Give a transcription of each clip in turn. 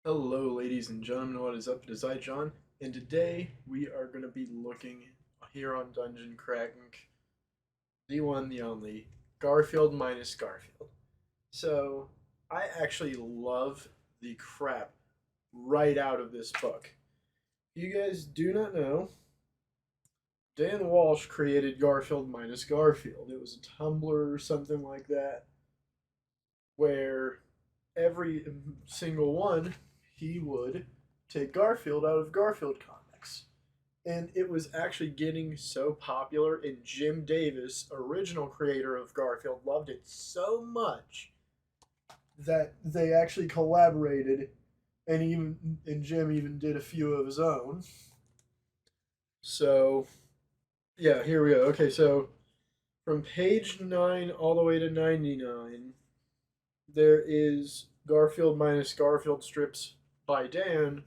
Hello, ladies and gentlemen. What is up? It is I, John, and today we are going to be looking here on Dungeon Cracking, the one, the only, Garfield minus Garfield. So, I actually love the crap right out of this book. You guys do not know, Dan Walsh created Garfield minus Garfield. It was a Tumblr or something like that, where every single one he would take Garfield out of Garfield comics. And it was actually getting so popular, and Jim Davis, original creator of Garfield, loved it so much that they actually collaborated, and Jim even did a few of his own. So yeah, here we go. Okay, so from page 9 all the way to 99, there is Garfield minus Garfield strips by Dan.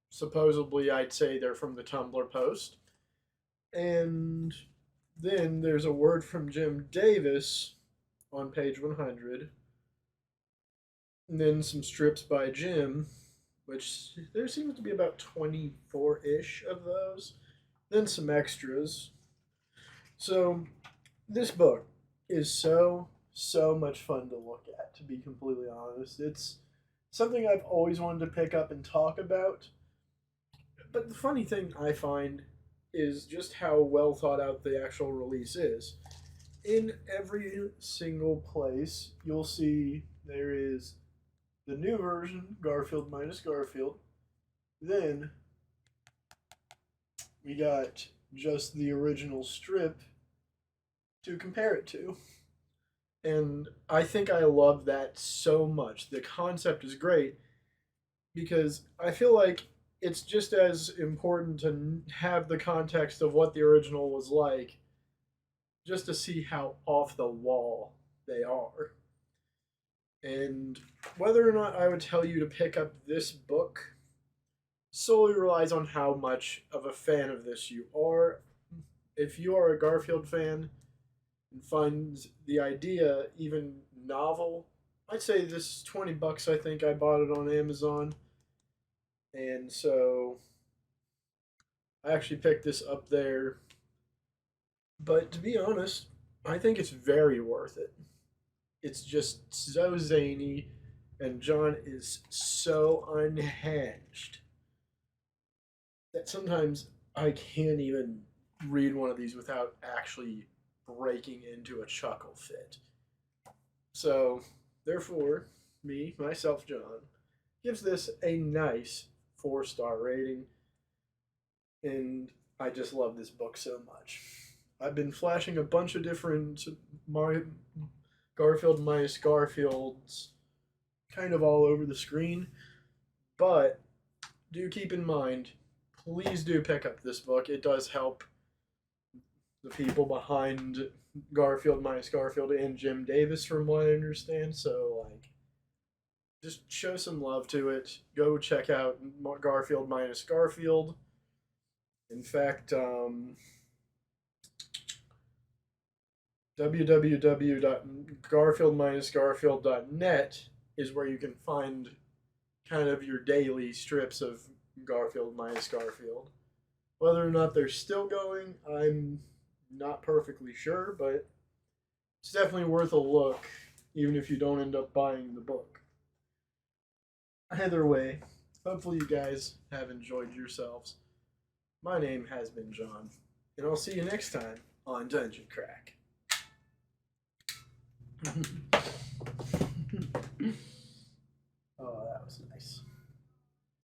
Supposedly, I'd say they're from the Tumblr post. And then there's a word from Jim Davis on page 100. And then some strips by Jim, which there seems to be about 24 ish of those. Then some extras. So, this book is so much fun to look at, to be completely honest. It's something I've always wanted to pick up and talk about. But the funny thing I find is just how well thought out the actual release is. In every single place, you'll see there is the new version, Garfield minus Garfield. Then we got just the original strip to compare it to. And I think I love that so much. The concept is great because I feel like it's just as important to have the context of what the original was like just to see how off the wall they are. And whether or not I would tell you to pick up this book solely relies on how much of a fan of this you are. If you are a Garfield fan and finds the idea even novel, I'd say this is 20 bucks. I think I bought it on Amazon. And so I actually picked this up there. But to be honest, I think it's very worth it. It's just so zany, and John is so unhinged that sometimes I can't even read one of these without actually breaking into a chuckle fit. So, therefore, me, myself, John, gives this a nice 4-star rating, and I just love this book so much. I've been flashing a bunch of different Garfield minus Garfields kind of all over the screen, but do keep in mind, please do pick up this book. It does help the people behind Garfield minus Garfield and Jim Davis, from what I understand. So, like, just show some love to it. Go check out Garfield minus Garfield. In fact, www.garfield-garfield.net is where you can find kind of your daily strips of Garfield minus Garfield. Whether or not they're still going, I'm not perfectly sure, but it's definitely worth a look, even if you don't end up buying the book. Either way, hopefully you guys have enjoyed yourselves. My name has been John, and I'll see you next time on Dungeon Crack.